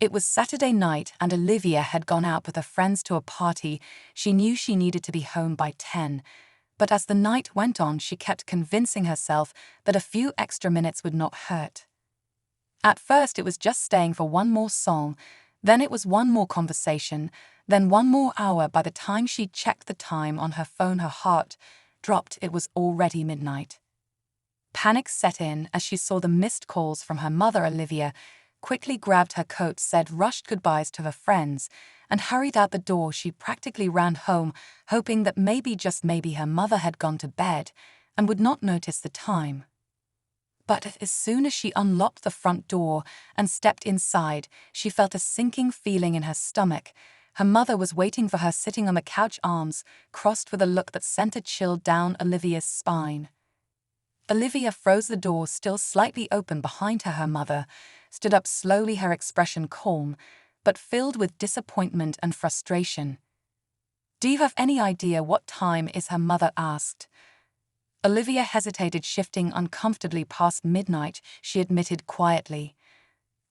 It was Saturday night and Olivia had gone out with her friends to a party. She knew she needed to be home by 10, but as the night went on she kept convincing herself that a few extra minutes would not hurt. At first it was just staying for one more song, then it was one more conversation, then one more hour. By the time she checked the time on her phone her heart dropped. It was already midnight. Panic set in as she saw the missed calls from her mother. Olivia quickly grabbed her coat, said rushed goodbyes to her friends, and hurried out the door. She practically ran home, hoping that maybe, just maybe, her mother had gone to bed and would not notice the time. But as soon as she unlocked the front door and stepped inside, she felt a sinking feeling in her stomach. Her mother was waiting for her, sitting on the couch, arms crossed, with a look that sent a chill down Olivia's spine. Olivia froze, the door still slightly open behind her. Her mother stood up slowly, her expression calm, but filled with disappointment and frustration. "Do you have any idea what time is?" her mother asked. Olivia hesitated, shifting uncomfortably past midnight, she admitted quietly.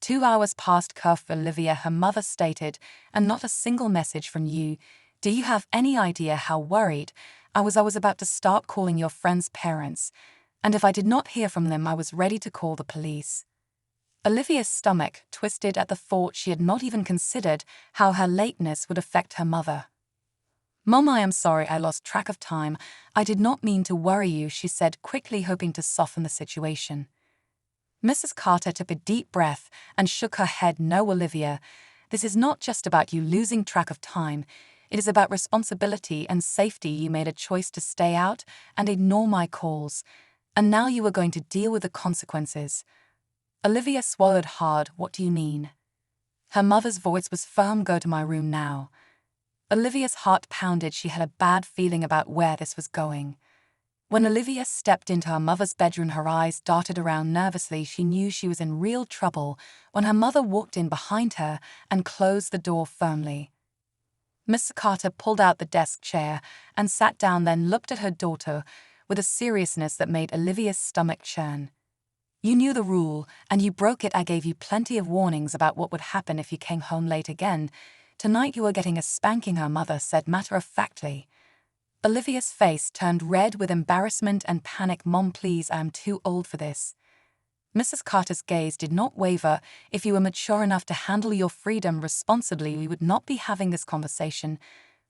2 hours past curfew, Olivia, her mother stated, and not a single message from you. Do you have any idea how worried I was? I was about to start calling your friends' parents, and if I did not hear from them, I was ready to call the police. Olivia's stomach twisted at the thought. She had not even considered how her lateness would affect her mother. "Mom, I am sorry, I lost track of time. I did not mean to worry you," she said quickly, hoping to soften the situation. Mrs. Carter took a deep breath and shook her head. "No, Olivia, this is not just about you losing track of time. It is about responsibility and safety. You made a choice to stay out and ignore my calls, and now you are going to deal with the consequences." Olivia swallowed hard. "What do you mean?" Her mother's voice was firm. "Go to my room now." Olivia's heart pounded. She had a bad feeling about where this was going. When Olivia stepped into her mother's bedroom, her eyes darted around nervously. She knew she was in real trouble when her mother walked in behind her and closed the door firmly. Mr. Carter pulled out the desk chair and sat down, then looked at her daughter with a seriousness that made Olivia's stomach churn. "You knew the rule, and you broke it. I gave you plenty of warnings about what would happen if you came home late again. Tonight you are getting a spanking," her mother said matter-of-factly. Olivia's face turned red with embarrassment and panic. "Mom, please, I am too old for this." Mrs. Carter's gaze did not waver. "If you were mature enough to handle your freedom responsibly, we would not be having this conversation.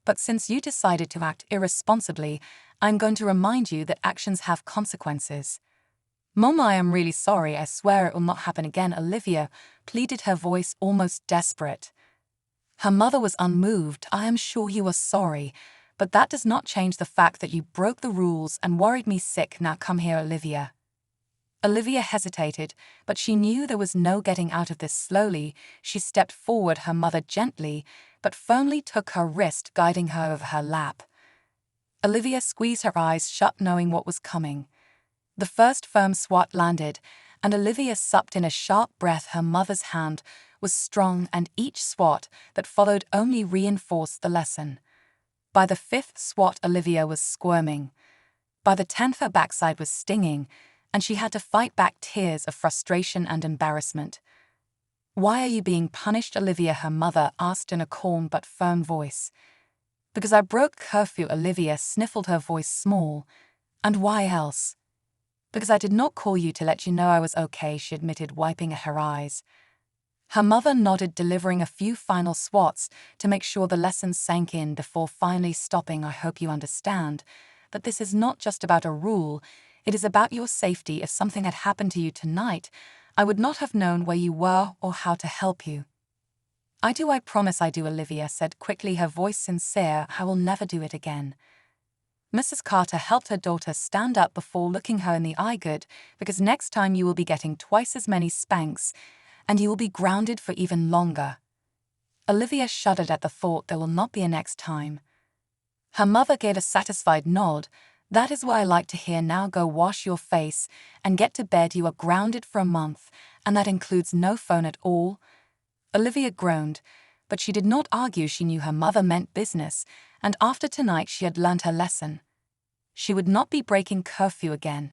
But since you decided to act irresponsibly, I'm going to remind you that actions have consequences." "Mom, I am really sorry. I swear it will not happen again," Olivia pleaded, her voice almost desperate. Her mother was unmoved. "I am sure you are sorry, but that does not change the fact that you broke the rules and worried me sick. Now come here, Olivia." Olivia hesitated, but she knew there was no getting out of this. Slowly, she stepped forward. Her mother gently but firmly took her wrist, guiding her over her lap. Olivia squeezed her eyes shut, knowing what was coming. The first firm swat landed, and Olivia supped in a sharp breath. Her mother's hand was strong, and each swat that followed only reinforced the lesson. By the 5th swat, Olivia was squirming. By the 10th, her backside was stinging, and she had to fight back tears of frustration and embarrassment. "Why are you being punished, Olivia?" her mother asked in a calm but firm voice. "Because I broke curfew," Olivia sniffled, her voice small. "And why else?" "Because I did not call you to let you know I was okay," she admitted, wiping at her eyes. Her mother nodded, delivering a few final swats to make sure the lesson sank in before finally stopping. "I hope you understand that this is not just about a rule. It is about your safety. If something had happened to you tonight, I would not have known where you were or how to help you." "I do, I promise I do," Olivia said quickly, her voice sincere. "I will never do it again." Mrs. Carter helped her daughter stand up before looking her in the eye. "Good, because next time you will be getting twice as many spanks, and you will be grounded for even longer." Olivia shuddered at the thought there will not be a next time. Her mother gave a satisfied nod. "That is what I like to hear. Now go wash your face and get to bed. You are grounded for a month, and that includes no phone at all." Olivia groaned, but she did not argue. She knew her mother meant business, and after tonight she had learned her lesson. She would not be breaking curfew again.